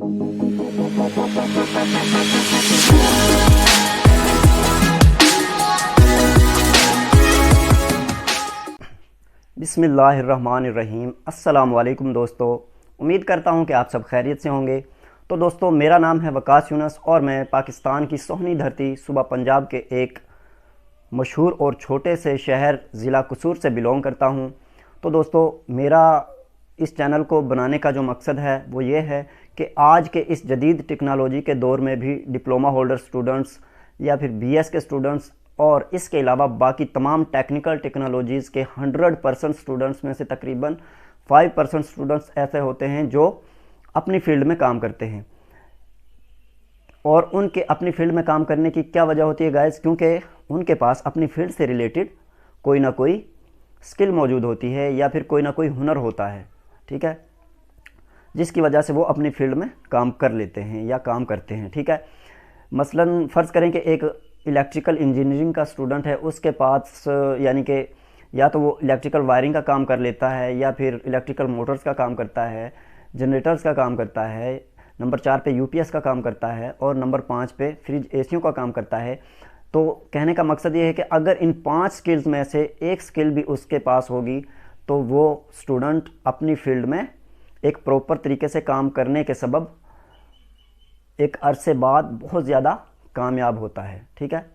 बिस्मिल्लाहिर्रहमानिर्रहीम। अस्सलाम वालेकुम दोस्तों, उम्मीद करता हूँ कि आप सब खैरियत से होंगे। तो दोस्तों, मेरा नाम है वकास यूनस और मैं पाकिस्तान की सोहनी धरती सूबा पंजाब के एक मशहूर और छोटे से शहर ज़िला कसूर से बिलोंग करता हूँ। तो दोस्तों, मेरा इस चैनल को बनाने का जो मकसद है वो ये है कि आज के इस जदीद टेक्नोलॉजी के दौर में भी डिप्लोमा होल्डर स्टूडेंट्स या फिर बीएस के स्टूडेंट्स और इसके अलावा बाकी तमाम टेक्निकल टेक्नोलॉजीज़ के 100% स्टूडेंट्स में से तकरीबन 5% स्टूडेंट्स ऐसे होते हैं जो अपनी फ़ील्ड में काम करते हैं। और उनके अपनी फ़ील्ड में काम करने की क्या वजह होती है गाइस? क्योंकि उनके पास अपनी फ़ील्ड से रिलेटेड कोई ना कोई स्किल मौजूद होती है या फिर कोई ना कोई हुनर होता है, ठीक है, जिसकी वजह से वो अपनी फ़ील्ड में काम कर लेते हैं या काम करते हैं, ठीक है। मसलन फ़र्ज़ करें कि एक इलेक्ट्रिकल इंजीनियरिंग का स्टूडेंट है, उसके पास यानी कि या तो वो इलेक्ट्रिकल वायरिंग का काम कर लेता है या फिर इलेक्ट्रिकल मोटर्स का काम करता है, जनरेटर्स का काम करता है, नंबर 4 पे यूपीएस का काम करता है और नंबर 5 पे फ्रिज एसियों का काम करता है। तो कहने का मकसद ये है कि अगर इन 5 स्किल्स में से एक स्किल भी उसके पास होगी तो वो स्टूडेंट अपनी फ़ील्ड में एक प्रॉपर तरीके से काम करने के सबब एक अरसे बाद बहुत ज़्यादा कामयाब होता है, ठीक है,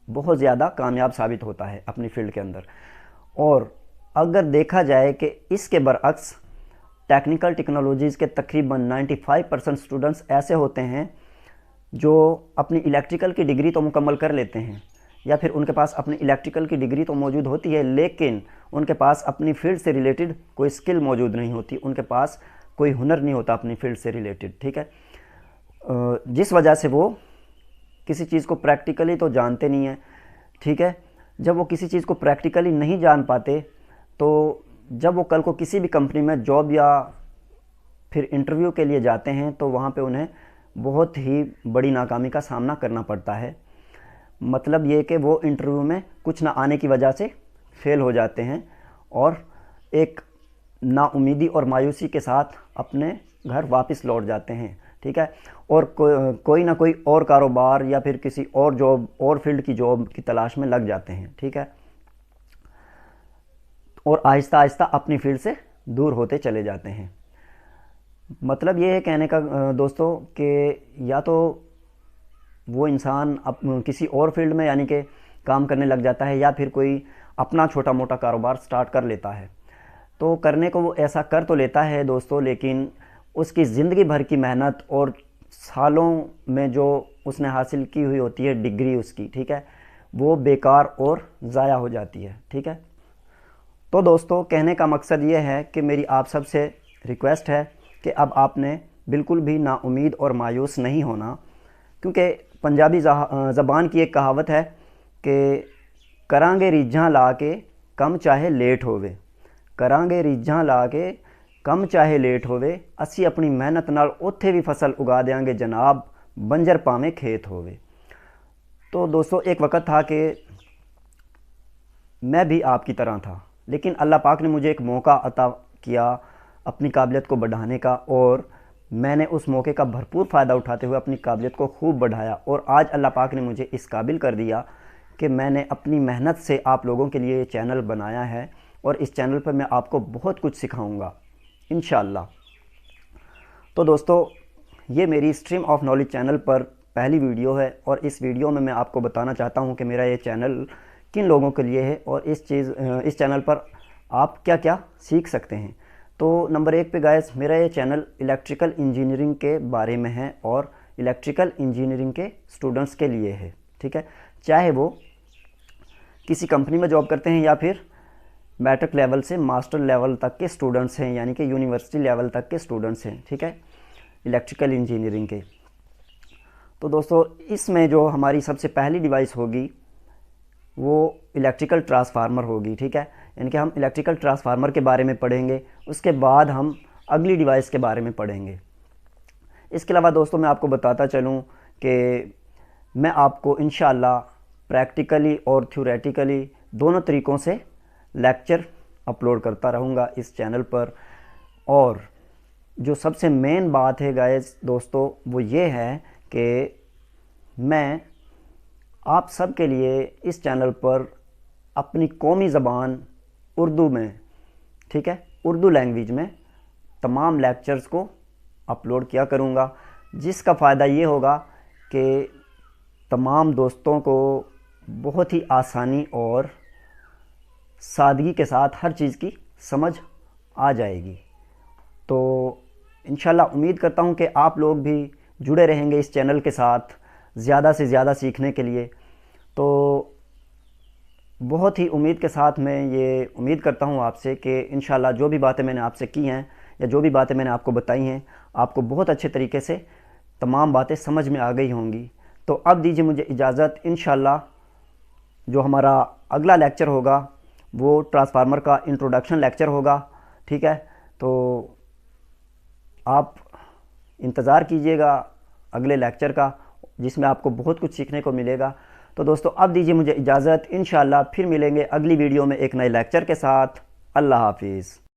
बहुत ज़्यादा कामयाब साबित होता है अपनी फ़ील्ड के अंदर। और अगर देखा जाए कि इसके बरअक्स टेक्निकल टेक्नोलॉजीज़ के तकरीबन 95% स्टूडेंट्स ऐसे होते हैं जो अपनी इलेक्ट्रिकल की डिग्री तो मुकम्मल कर लेते हैं या फिर उनके पास अपनी इलेक्ट्रिकल की डिग्री तो मौजूद होती है, लेकिन उनके पास अपनी फ़ील्ड से रिलेटेड कोई स्किल मौजूद नहीं होती, उनके पास कोई हुनर नहीं होता अपनी फ़ील्ड से रिलेटेड, ठीक है। जिस वजह से वो किसी चीज़ को प्रैक्टिकली तो जानते नहीं हैं, ठीक है। जब वो किसी चीज़ को प्रैक्टिकली नहीं जान पाते तो जब वो कल को किसी भी कंपनी में जॉब या फिर इंटरव्यू के लिए जाते हैं तो वहाँ पे उन्हें बहुत ही बड़ी नाकामी का सामना करना पड़ता है। मतलब ये कि वो इंटरव्यू में कुछ ना आने की वजह से फ़ेल हो जाते हैं और एक नाउमीदी और मायूसी के साथ अपने घर वापस लौट जाते हैं, ठीक है। और कोई ना कोई और कारोबार या फिर किसी और जॉब और फील्ड की जॉब की तलाश में लग जाते हैं, ठीक है, और आहिस्ता आहिस्ता अपनी फील्ड से दूर होते चले जाते हैं। मतलब ये है कहने का दोस्तों कि या तो वो इंसान किसी और फील्ड में यानी कि काम करने लग जाता है या फिर कोई अपना छोटा मोटा कारोबार स्टार्ट कर लेता है। तो करने को वो ऐसा कर तो लेता है दोस्तों, लेकिन उसकी ज़िंदगी भर की मेहनत और सालों में जो उसने हासिल की हुई होती है डिग्री उसकी, ठीक है, वो बेकार और ज़ाया हो जाती है, ठीक है। तो दोस्तों, कहने का मकसद ये है कि मेरी आप सब से रिक्वेस्ट है कि अब आपने बिल्कुल भी नाउमीद और मायूस नहीं होना, क्योंकि पंजाबी ज़बान की एक कहावत है कि करांगे रीझां ला के कम चाहे लेट होवे, करांगे रीझां ला के कम चाहे लेट होवे, असी अपनी मेहनत नाल उत्थे भी फसल उगा देंगे जनाब, बंजर पावें खेत होवे। तो दोस्तों, एक वक़्त था कि मैं भी आपकी तरह था, लेकिन अल्लाह पाक ने मुझे एक मौका अता किया अपनी काबिलियत को बढ़ाने का और मैंने उस मौके का भरपूर फ़ायदा उठाते हुए अपनी काबिलियत को खूब बढ़ाया और आज अल्लाह पाक ने मुझे इस काबिल कर दिया कि मैंने अपनी मेहनत से आप लोगों के लिए ये चैनल बनाया है और इस चैनल पर मैं आपको बहुत कुछ सिखाऊंगा इंशाअल्लाह। तो दोस्तों, ये मेरी स्ट्रीम ऑफ नॉलेज चैनल पर पहली वीडियो है और इस वीडियो में मैं आपको बताना चाहता हूँ कि मेरा ये चैनल किन लोगों के लिए है और इस चैनल पर आप क्या क्या सीख सकते हैं। तो नंबर 1 पे गाइस, मेरा ये चैनल इलेक्ट्रिकल इंजीनियरिंग के बारे में है और इलेक्ट्रिकल इंजीनियरिंग के स्टूडेंट्स के लिए है, ठीक है, चाहे वो किसी कंपनी में जॉब करते हैं या फिर मैट्रिक लेवल से मास्टर लेवल तक के स्टूडेंट्स हैं, यानी कि यूनिवर्सिटी लेवल तक के स्टूडेंट्स हैं, ठीक है, इलेक्ट्रिकल इंजीनियरिंग के। तो दोस्तों, इसमें जो हमारी सबसे पहली डिवाइस होगी वो इलेक्ट्रिकल ट्रांसफार्मर होगी, ठीक है, यानी कि हम इलेक्ट्रिकल ट्रांसफार्मर के बारे में पढ़ेंगे, उसके बाद हम अगली डिवाइस के बारे में पढ़ेंगे। इसके अलावा दोस्तों, मैं आपको बताता चलूँ कि मैं आपको इंशाअल्लाह प्रैक्टिकली और थ्योरेटिकली दोनों तरीक़ों से लेक्चर अपलोड करता रहूँगा इस चैनल पर। और جو سب سے مین بات ہے گائز دوستو وہ یہ ہے کہ میں آپ سب کے لیے اس چینل پر اپنی قومی زبان اردو میں، ٹھیک ہے، اردو لینگویج میں تمام لیکچرز کو اپلوڈ کیا کروں گا، جس کا فائدہ یہ ہوگا کہ تمام دوستوں کو بہت ہی آسانی اور سادگی کے ساتھ ہر چیز کی سمجھ آ جائے گی۔ تو انشاءاللہ امید کرتا ہوں کہ آپ لوگ بھی جڑے رہیں گے اس چینل کے ساتھ زیادہ سے زیادہ سیکھنے کے لیے۔ تو بہت ہی امید کے ساتھ میں یہ امید کرتا ہوں آپ سے کہ انشاءاللہ جو بھی باتیں میں نے آپ سے کی ہیں یا جو بھی باتیں میں نے آپ کو بتائی ہیں، آپ کو بہت اچھے طریقے سے تمام باتیں سمجھ میں آ گئی ہوں گی۔ تو اب دیجیے مجھے اجازت، انشاءاللہ جو ہمارا اگلا لیکچر ہوگا وہ ٹرانسفارمر کا انٹروڈکشن لیکچر ہوگا، ٹھیک ہے۔ تو آپ انتظار کیجئے گا اگلے لیکچر کا، جس میں آپ کو بہت کچھ سیکھنے کو ملے گا۔ تو دوستو اب دیجیے مجھے اجازت، انشاءاللہ پھر ملیں گے اگلی ویڈیو میں ایک نئے لیکچر کے ساتھ۔ اللہ حافظ۔